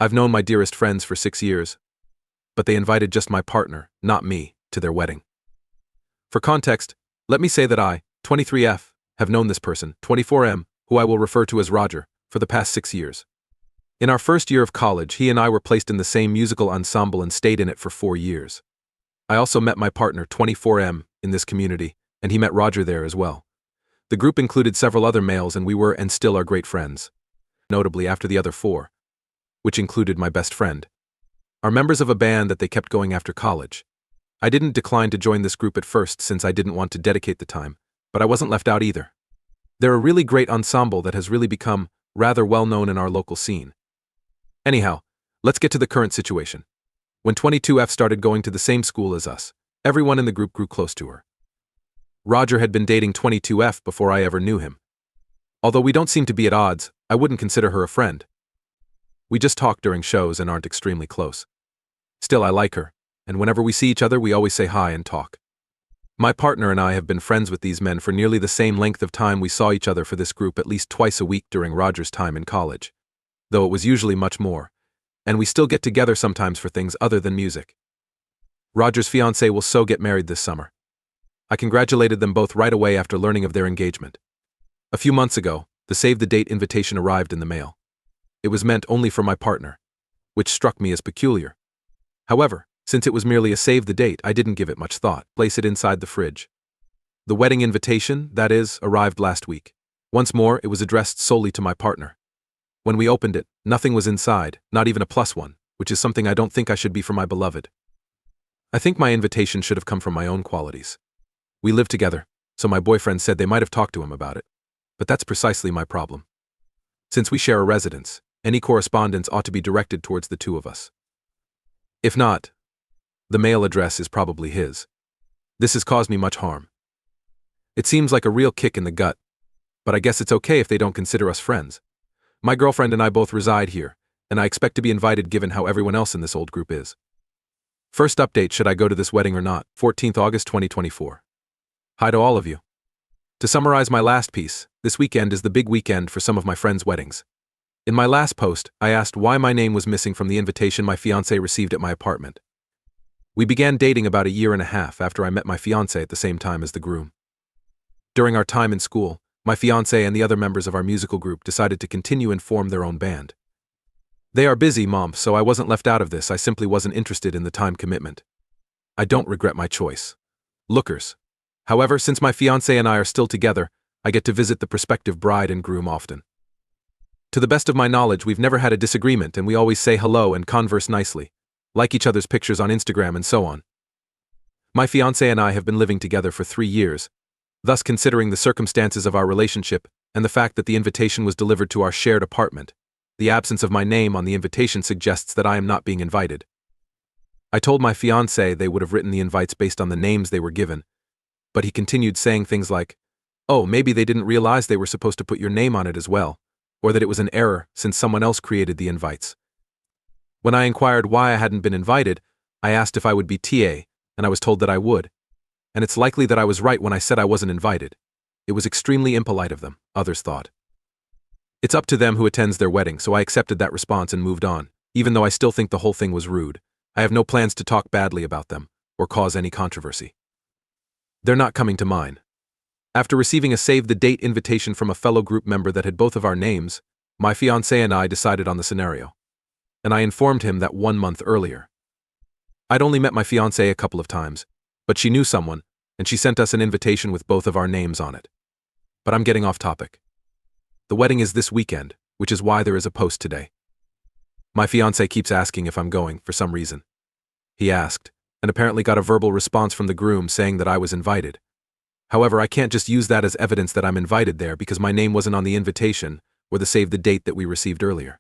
I've known my dearest friends for 6 years, but they invited just my partner, not me, to their wedding. For context, let me say that I, 23F, have known this person, 24M, who I will refer to as Roger, for the past 6 years. In our first year of college, he and I were placed in the same musical ensemble and stayed in it for 4 years. I also met my partner, 24M, in this community, and he met Roger there as well. The group included several other males, and we were and still are great friends, notably after the other 4, which included my best friend. Are members of a band that they kept going after college. I didn't decline to join this group at first since I didn't want to dedicate the time, but I wasn't left out either. They're a really great ensemble that has really become rather well known in our local scene. Anyhow, let's get to the current situation. When 22F started going to the same school as us, everyone in the group grew close to her. Roger had been dating 22F before I ever knew him. Although we don't seem to be at odds, I wouldn't consider her a friend. We just talk during shows and aren't extremely close. Still, I like her, and whenever we see each other, we always say hi and talk. My partner and I have been friends with these men for nearly the same length of time. We saw each other for this group at least twice a week during Roger's time in college, though it was usually much more, and we still get together sometimes for things other than music. Roger's fiancée will so get married this summer. I congratulated them both right away after learning of their engagement. A few months ago, the save-the-date invitation arrived in the mail. It was meant only for my partner, which struck me as peculiar. However, since it was merely a save-the-date, I didn't give it much thought. Place it inside the fridge. The wedding invitation, that is, arrived last week. Once more, it was addressed solely to my partner. When we opened it, nothing was inside, not even a +1, which is something I don't think I should be for my beloved. I think my invitation should have come from my own qualities. We live together, so my boyfriend said they might have talked to him about it. But that's precisely my problem. Since we share a residence, any correspondence ought to be directed towards the two of us. If not, the mail address is probably his. This has caused me much harm. It seems like a real kick in the gut, but I guess it's okay if they don't consider us friends. My girlfriend and I both reside here, and I expect to be invited given how everyone else in this old group is. First update: should I go to this wedding or not? 14th August 2024. Hi to all of you. To summarize my last piece, this weekend is the big weekend for some of my friends' weddings. In my last post, I asked why my name was missing from the invitation my fiancé received at my apartment. We began dating about a year and a half after I met my fiancé at the same time as the groom. During our time in school, my fiancé and the other members of our musical group decided to continue and form their own band. They are busy, Mom, so I wasn't left out of this. I simply wasn't interested in the time commitment. I don't regret my choice. Lookers. However, since my fiancé and I are still together, I get to visit the prospective bride and groom often. To the best of my knowledge, we've never had a disagreement, and we always say hello and converse nicely, like each other's pictures on Instagram and so on. My fiancé and I have been living together for 3 years, thus considering the circumstances of our relationship and the fact that the invitation was delivered to our shared apartment, the absence of my name on the invitation suggests that I am not being invited. I told my fiancé they would have written the invites based on the names they were given, but he continued saying things like, "Oh, maybe they didn't realize they were supposed to put your name on it as well, or that it was an error since someone else created the invites." When I inquired why I hadn't been invited, I asked if I would be TA, and I was told that I would. And it's likely that I was right when I said I wasn't invited. It was extremely impolite of them, others thought. It's up to them who attends their wedding, so I accepted that response and moved on, even though I still think the whole thing was rude. I have no plans to talk badly about them, or cause any controversy. They're not coming to mine. After receiving a save-the-date invitation from a fellow group member that had both of our names, my fiancé and I decided on the scenario. And I informed him that 1 month earlier. I'd only met my fiancé a couple of times, but she knew someone, and she sent us an invitation with both of our names on it. But I'm getting off topic. The wedding is this weekend, which is why there is a post today. My fiancé keeps asking if I'm going, for some reason. He asked, and apparently got a verbal response from the groom saying that I was invited. However, I can't just use that as evidence that I'm invited there because my name wasn't on the invitation or the save-the-date that we received earlier.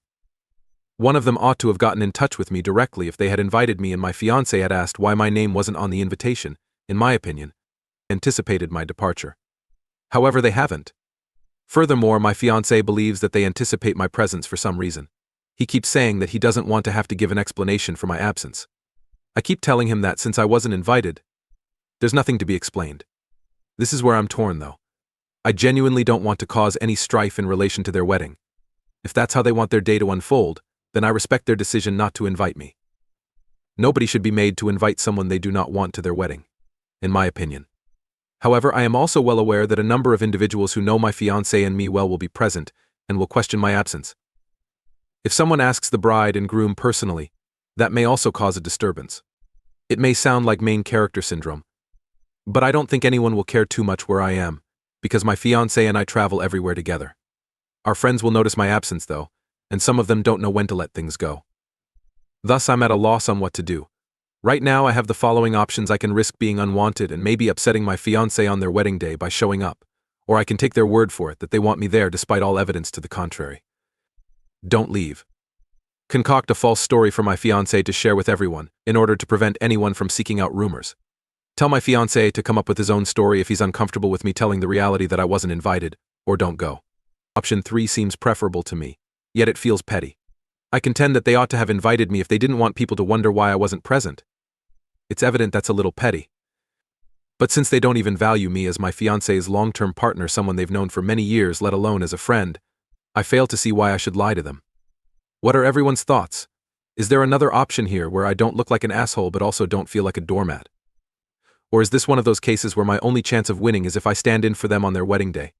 One of them ought to have gotten in touch with me directly if they had invited me and my fiancé had asked why my name wasn't on the invitation, in my opinion, anticipated my departure. However, they haven't. Furthermore, my fiancé believes that they anticipate my presence for some reason. He keeps saying that he doesn't want to have to give an explanation for my absence. I keep telling him that since I wasn't invited, there's nothing to be explained. This is where I'm torn, though. I genuinely don't want to cause any strife in relation to their wedding. If that's how they want their day to unfold, then I respect their decision not to invite me. Nobody should be made to invite someone they do not want to their wedding, in my opinion. However, I am also well aware that a number of individuals who know my fiancé and me well will be present and will question my absence. If someone asks the bride and groom personally, that may also cause a disturbance. It may sound like main character syndrome, but I don't think anyone will care too much where I am, because my fiancé and I travel everywhere together. Our friends will notice my absence though, and some of them don't know when to let things go. Thus, I'm at a loss on what to do. Right now, I have the following options. I can risk being unwanted and maybe upsetting my fiancé on their wedding day by showing up, or I can take their word for it that they want me there despite all evidence to the contrary. Don't leave. Concoct a false story for my fiancé to share with everyone in order to prevent anyone from seeking out rumors. Tell my fiancé to come up with his own story if he's uncomfortable with me telling the reality that I wasn't invited, or don't go. Option 3 seems preferable to me, yet it feels petty. I contend that they ought to have invited me if they didn't want people to wonder why I wasn't present. It's evident that's a little petty. But since they don't even value me as my fiancé's long-term partner, someone they've known for many years, let alone as a friend, I fail to see why I should lie to them. What are everyone's thoughts? Is there another option here where I don't look like an asshole but also don't feel like a doormat? Or is this one of those cases where my only chance of winning is if I stand in for them on their wedding day?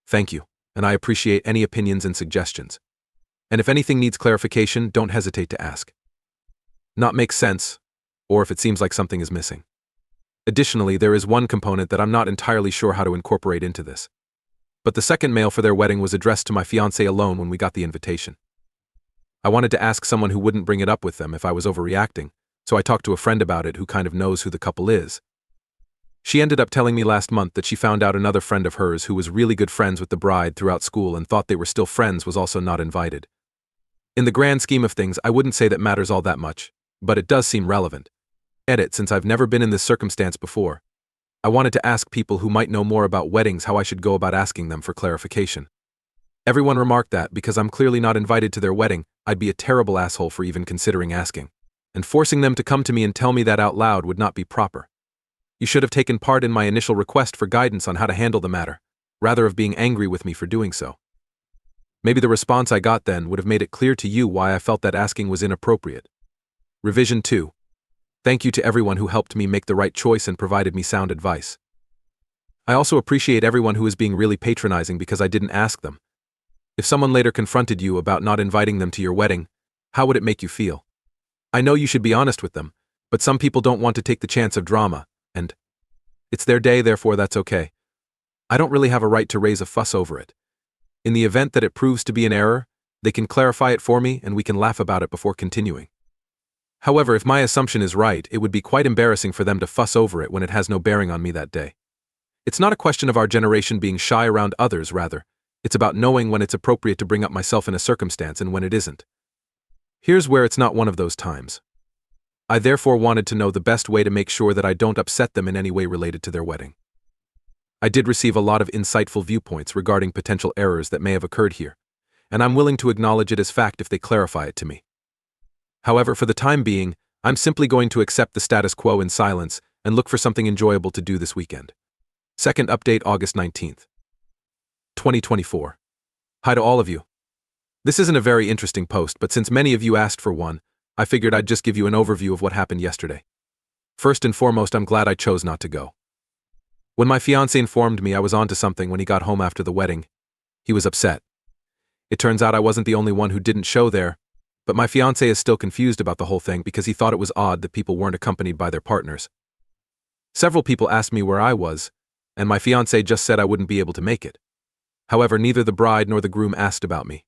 Thank you, and I appreciate any opinions and suggestions. And if anything needs clarification, don't hesitate to ask. Not makes sense, or if it seems like something is missing. Additionally, there is one component that I'm not entirely sure how to incorporate into this. But the second mail for their wedding was addressed to my fiancé alone when we got the invitation. I wanted to ask someone who wouldn't bring it up with them if I was overreacting, so I talked to a friend about it who kind of knows who the couple is. She ended up telling me last month that she found out another friend of hers who was really good friends with the bride throughout school and thought they were still friends was also not invited. In the grand scheme of things, I wouldn't say that matters all that much, but it does seem relevant. Edit, since I've never been in this circumstance before, I wanted to ask people who might know more about weddings how I should go about asking them for clarification. Everyone remarked that, because I'm clearly not invited to their wedding, I'd be a terrible asshole for even considering asking. And forcing them to come to me and tell me that out loud would not be proper. You should have taken part in my initial request for guidance on how to handle the matter, rather of being angry with me for doing so. Maybe the response I got then would have made it clear to you why I felt that asking was inappropriate. Revision 2. Thank you to everyone who helped me make the right choice and provided me sound advice. I also appreciate everyone who is being really patronizing because I didn't ask them. If someone later confronted you about not inviting them to your wedding, how would it make you feel? I know you should be honest with them, but some people don't want to take the chance of drama, and it's their day, therefore that's okay. I don't really have a right to raise a fuss over it. In the event that it proves to be an error, they can clarify it for me and we can laugh about it before continuing. However, if my assumption is right, it would be quite embarrassing for them to fuss over it when it has no bearing on me that day. It's not a question of our generation being shy around others, rather. It's about knowing when it's appropriate to bring up myself in a circumstance and when it isn't. Here's where it's not one of those times. I therefore wanted to know the best way to make sure that I don't upset them in any way related to their wedding. I did receive a lot of insightful viewpoints regarding potential errors that may have occurred here, and I'm willing to acknowledge it as fact if they clarify it to me. However, for the time being, I'm simply going to accept the status quo in silence and look for something enjoyable to do this weekend. Second update, August 19th. 2024. Hi to all of you. This isn't a very interesting post, but since many of you asked for one, I figured I'd just give you an overview of what happened yesterday. First and foremost, I'm glad I chose not to go. When my fiancé informed me I was onto something when he got home after the wedding, he was upset. It turns out I wasn't the only one who didn't show there, but my fiancé is still confused about the whole thing because he thought it was odd that people weren't accompanied by their partners. Several people asked me where I was, and my fiancé just said I wouldn't be able to make it. However, neither the bride nor the groom asked about me.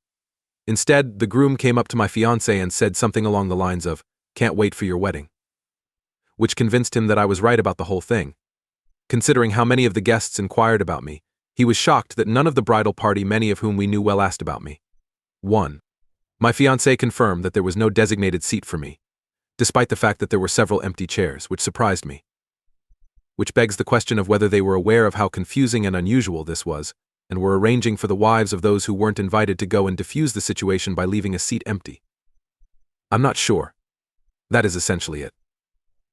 Instead, the groom came up to my fiancé and said something along the lines of, "Can't wait for your wedding," which convinced him that I was right about the whole thing. Considering how many of the guests inquired about me, he was shocked that none of the bridal party, many of whom we knew well, asked about me. 1. My fiancé confirmed that there was no designated seat for me, despite the fact that there were several empty chairs, which surprised me. Which begs the question of whether they were aware of how confusing and unusual this was, and were arranging for the wives of those who weren't invited to go and diffuse the situation by leaving a seat empty. I'm not sure. That is essentially it.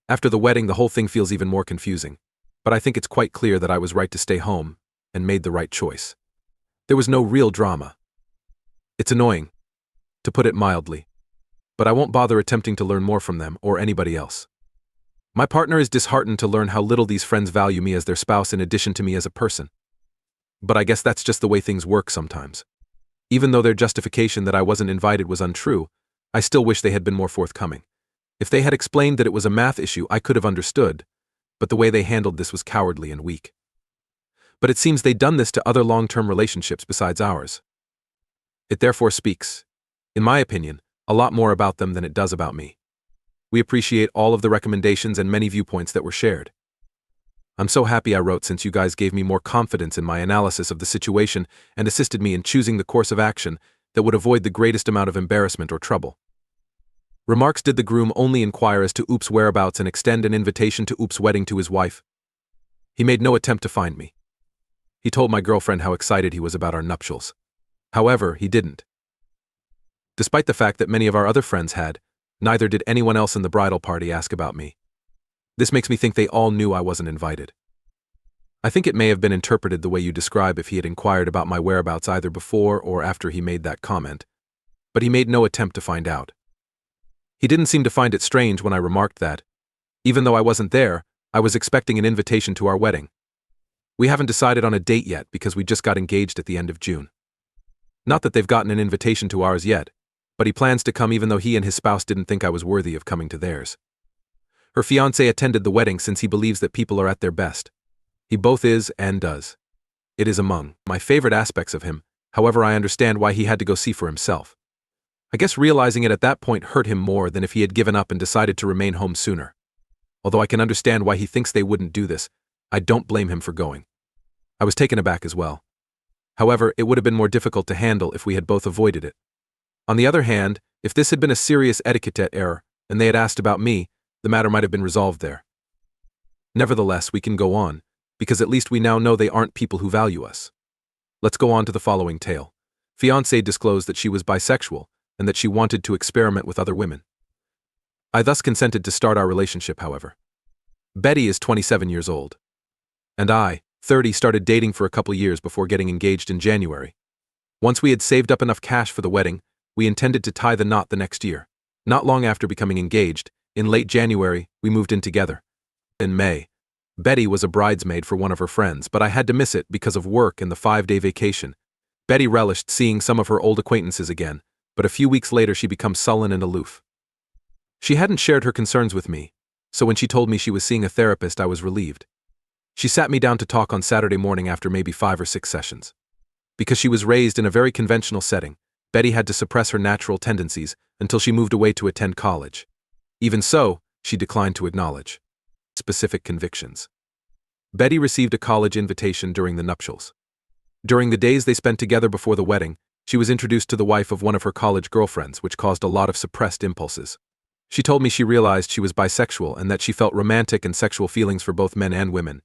After the wedding, the whole thing feels even more confusing, but I think it's quite clear that I was right to stay home and made the right choice. There was no real drama. It's annoying, to put it mildly, but I won't bother attempting to learn more from them or anybody else. My partner is disheartened to learn how little these friends value me as their spouse in addition to me as a person. But I guess that's just the way things work sometimes. Even though their justification that I wasn't invited was untrue, I still wish they had been more forthcoming. If they had explained that it was a math issue, I could have understood, but the way they handled this was cowardly and weak. But it seems they'd done this to other long-term relationships besides ours. It therefore speaks, in my opinion, a lot more about them than it does about me. We appreciate all of the recommendations and many viewpoints that were shared. I'm so happy I wrote since you guys gave me more confidence in my analysis of the situation and assisted me in choosing the course of action that would avoid the greatest amount of embarrassment or trouble. Remarks: did the groom only inquire as to Oop's whereabouts and extend an invitation to Oop's wedding to his wife? He made no attempt to find me. He told my girlfriend how excited he was about our nuptials. However, he didn't. Despite the fact that many of our other friends had, neither did anyone else in the bridal party ask about me. This makes me think they all knew I wasn't invited. I think it may have been interpreted the way you describe if he had inquired about my whereabouts either before or after he made that comment, but he made no attempt to find out. He didn't seem to find it strange when I remarked that, even though I wasn't there, I was expecting an invitation to our wedding. We haven't decided on a date yet because we just got engaged at the end of June. Not that they've gotten an invitation to ours yet, but he plans to come even though he and his spouse didn't think I was worthy of coming to theirs. Her fiancé attended the wedding since he believes that people are at their best. He both is and does. It is among my favorite aspects of him, however I understand why he had to go see for himself. I guess realizing it at that point hurt him more than if he had given up and decided to remain home sooner. Although I can understand why he thinks they wouldn't do this, I don't blame him for going. I was taken aback as well. However, it would have been more difficult to handle if we had both avoided it. On the other hand, if this had been a serious etiquette error and they had asked about me, the matter might have been resolved there. Nevertheless, we can go on, because at least we now know they aren't people who value us. Let's go on to the following tale. Fiancée disclosed that she was bisexual and that she wanted to experiment with other women. I thus consented to start our relationship, however. Betty is 27 years old. And I, 30, started dating for a couple years before getting engaged in January. Once we had saved up enough cash for the wedding, we intended to tie the knot the next year. Not long after becoming engaged, in late January, we moved in together. In May, Betty was a bridesmaid for one of her friends, but I had to miss it because of work and the 5-day vacation. Betty relished seeing some of her old acquaintances again, but a few weeks later she becomes sullen and aloof. She hadn't shared her concerns with me, so when she told me she was seeing a therapist, I was relieved. She sat me down to talk on Saturday morning after maybe 5 or 6 sessions. Because she was raised in a very conventional setting, Betty had to suppress her natural tendencies until she moved away to attend college. Even so, she declined to acknowledge specific convictions. Betty received a college invitation during the nuptials. During the days they spent together before the wedding, she was introduced to the wife of one of her college girlfriends, which caused a lot of suppressed impulses. She told me she realized she was bisexual and that she felt romantic and sexual feelings for both men and women.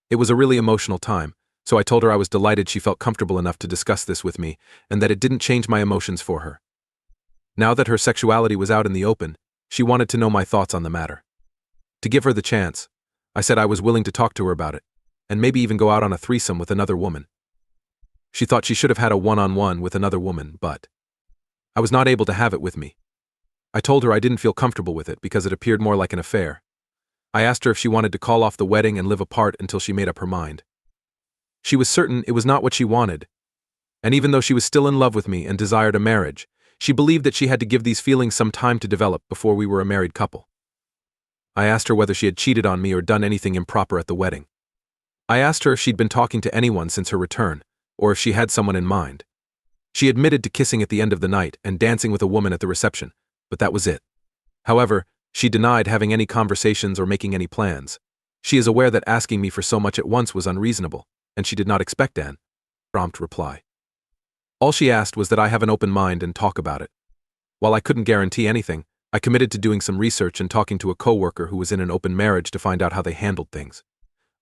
It was a really emotional time, so I told her I was delighted she felt comfortable enough to discuss this with me and that it didn't change my emotions for her. Now that her sexuality was out in the open, she wanted to know my thoughts on the matter. To give her the chance, I said I was willing to talk to her about it, and maybe even go out on a threesome with another woman. She thought she should have had a one-on-one with another woman, but I was not able to have it with me. I told her I didn't feel comfortable with it because it appeared more like an affair. I asked her if she wanted to call off the wedding and live apart until she made up her mind. She was certain it was not what she wanted, and even though she was still in love with me and desired a marriage, she believed that she had to give these feelings some time to develop before we were a married couple. I asked her whether she had cheated on me or done anything improper at the wedding. I asked her if she'd been talking to anyone since her return, or if she had someone in mind. She admitted to kissing at the end of the night and dancing with a woman at the reception, but that was it. However, she denied having any conversations or making any plans. She is aware that asking me for so much at once was unreasonable, and she did not expect an prompt reply. All she asked was that I have an open mind and talk about it. While I couldn't guarantee anything, I committed to doing some research and talking to a coworker who was in an open marriage to find out how they handled things.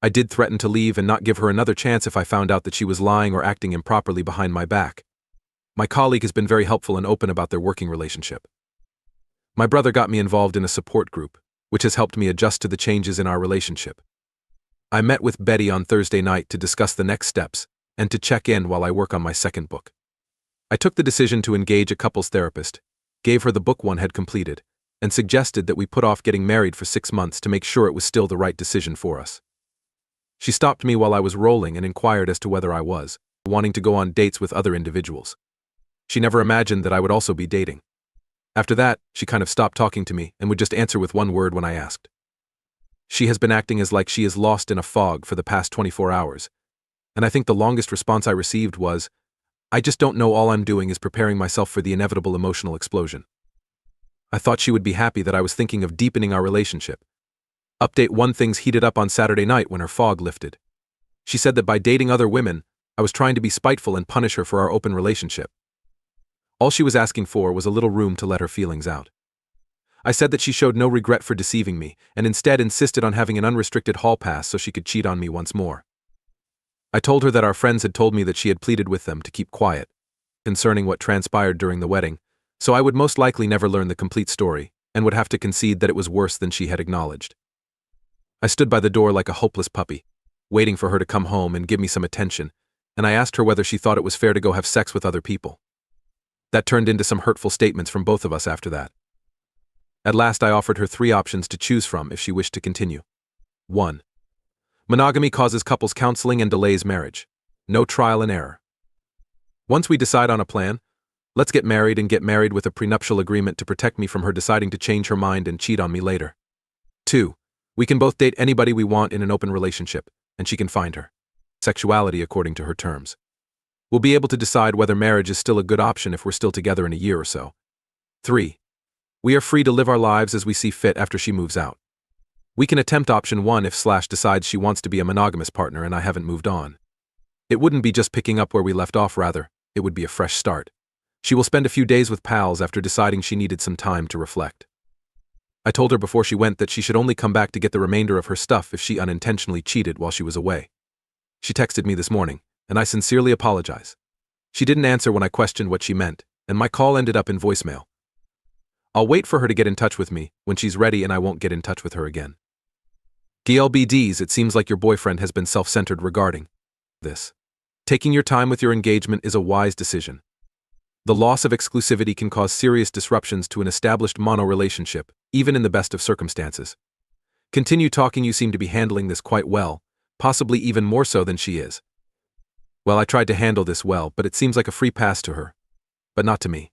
I did threaten to leave and not give her another chance if I found out that she was lying or acting improperly behind my back. My colleague has been very helpful and open about their working relationship. My brother got me involved in a support group, which has helped me adjust to the changes in our relationship. I met with Betty on Thursday night to discuss the next steps and to check in while I work on my second book. I took the decision to engage a couples therapist, gave her the book one had completed, and suggested that we put off getting married for 6 months to make sure it was still the right decision for us. She stopped me while I was rolling and inquired as to whether I was wanting to go on dates with other individuals. She never imagined that I would also be dating. After that, she kind of stopped talking to me and would just answer with one word when I asked. She has been acting as like she is lost in a fog for the past 24 hours, and I think the longest response I received was, "I just don't know, all I'm doing is preparing myself for the inevitable emotional explosion." I thought she would be happy that I was thinking of deepening our relationship. Update 1: things heated up on Saturday night when her fog lifted. She said that by dating other women, I was trying to be spiteful and punish her for our open relationship. All she was asking for was a little room to let her feelings out. I said that she showed no regret for deceiving me, and instead insisted on having an unrestricted hall pass so she could cheat on me once more. I told her that our friends had told me that she had pleaded with them to keep quiet concerning what transpired during the wedding, so I would most likely never learn the complete story, and would have to concede that it was worse than she had acknowledged. I stood by the door like a hopeless puppy, waiting for her to come home and give me some attention, and I asked her whether she thought it was fair to go have sex with other people. That turned into some hurtful statements from both of us after that. At last I offered her 3 options to choose from if she wished to continue. 1. Monogamy causes couples counseling and delays marriage. No trial and error. Once we decide on a plan, let's get married, and get married with a prenuptial agreement to protect me from her deciding to change her mind and cheat on me later. 2. We can both date anybody we want in an open relationship, and she can find her sexuality according to her terms. We'll be able to decide whether marriage is still a good option if we're still together in a year or so. 3. We are free to live our lives as we see fit after she moves out. We can attempt option 1 if / decides she wants to be a monogamous partner and I haven't moved on. It wouldn't be just picking up where we left off, rather, it would be a fresh start. She will spend a few days with pals after deciding she needed some time to reflect. I told her before she went that she should only come back to get the remainder of her stuff if she unintentionally cheated while she was away. She texted me this morning, and I sincerely apologize. She didn't answer when I questioned what she meant, and my call ended up in voicemail. I'll wait for her to get in touch with me when she's ready, and I won't get in touch with her again. DLBDs, it seems like your boyfriend has been self-centered regarding this. Taking your time with your engagement is a wise decision. The loss of exclusivity can cause serious disruptions to an established mono-relationship, even in the best of circumstances. Continue talking, you seem to be handling this quite well, possibly even more so than she is. Well, I tried to handle this well, but it seems like a free pass to her. But not to me.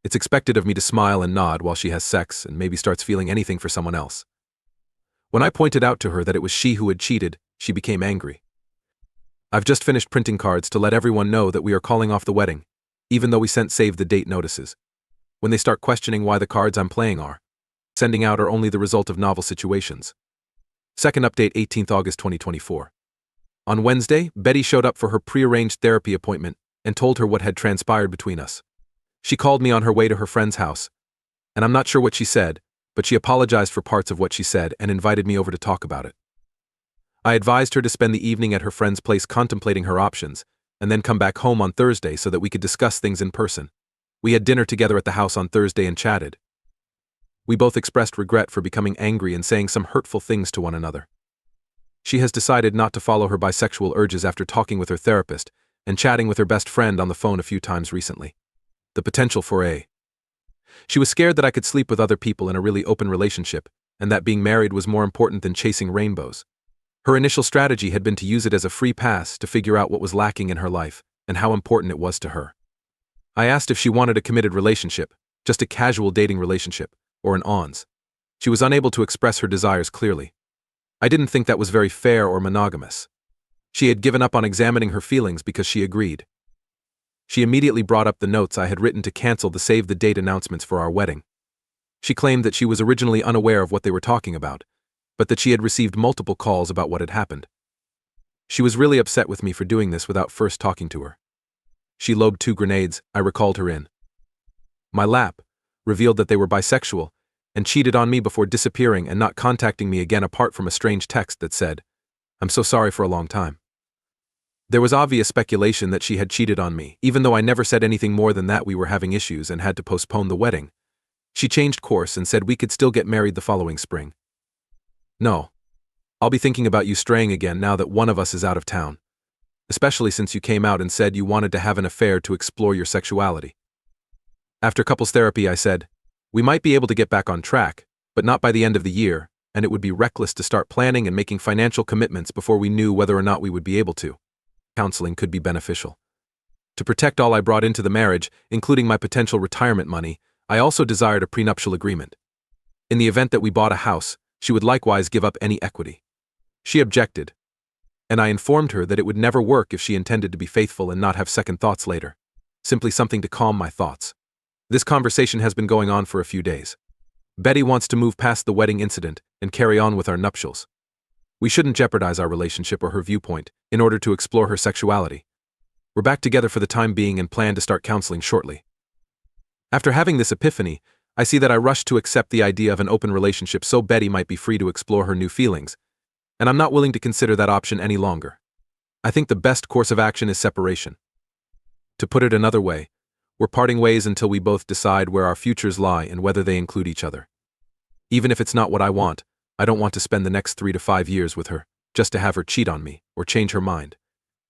It's expected of me to smile and nod while she has sex and maybe starts feeling anything for someone else. When I pointed out to her that it was she who had cheated, she became angry. I've just finished printing cards to let everyone know that we are calling off the wedding, even though we sent save the date notices. When they start questioning why the cards I'm playing are sending out are only the result of novel situations. Second update, 18th August 2024. On Wednesday, Betty showed up for her prearranged therapy appointment and told her what had transpired between us. She called me on her way to her friend's house, and I'm not sure what she said, but she apologized for parts of what she said and invited me over to talk about it. I advised her to spend the evening at her friend's place contemplating her options, and then come back home on Thursday so that we could discuss things in person. We had dinner together at the house on Thursday and chatted. We both expressed regret for becoming angry and saying some hurtful things to one another. She has decided not to follow her bisexual urges after talking with her therapist and chatting with her best friend on the phone a few times recently. The potential for She was scared that I could sleep with other people in a really open relationship, and that being married was more important than chasing rainbows. Her initial strategy had been to use it as a free pass to figure out what was lacking in her life and how important it was to her. I asked if she wanted a committed relationship, just a casual dating relationship, or an ons. She was unable to express her desires clearly. I didn't think that was very fair or monogamous. She had given up on examining her feelings because she agreed. She immediately brought up the notes I had written to cancel the save the date announcements for our wedding. She claimed that she was originally unaware of what they were talking about, but that she had received multiple calls about what had happened. She was really upset with me for doing this without first talking to her. She lobbed 2 grenades, I recalled her in my lap, revealed that they were bisexual, and cheated on me before disappearing and not contacting me again apart from a strange text that said, "I'm so sorry for a long time." There was obvious speculation that she had cheated on me, even though I never said anything more than that we were having issues and had to postpone the wedding. She changed course and said we could still get married the following spring. No. I'll be thinking about you straying again now that one of us is out of town. Especially since you came out and said you wanted to have an affair to explore your sexuality. After couples therapy, I said, we might be able to get back on track, but not by the end of the year, and it would be reckless to start planning and making financial commitments before we knew whether or not we would be able to. Counseling could be beneficial. To protect all I brought into the marriage, including my potential retirement money, I also desired a prenuptial agreement. In the event that we bought a house, she would likewise give up any equity. She objected, and I informed her that it would never work if she intended to be faithful and not have second thoughts later. Simply something to calm my thoughts. This conversation has been going on for a few days. Betty wants to move past the wedding incident and carry on with our nuptials. We shouldn't jeopardize our relationship or her viewpoint in order to explore her sexuality. We're back together for the time being and plan to start counseling shortly. After having this epiphany, I see that I rushed to accept the idea of an open relationship so Betty might be free to explore her new feelings, and I'm not willing to consider that option any longer. I think the best course of action is separation. To put it another way, we're parting ways until we both decide where our futures lie and whether they include each other. Even if it's not what I want, I don't want to spend the next 3 to 5 years with her, just to have her cheat on me or change her mind.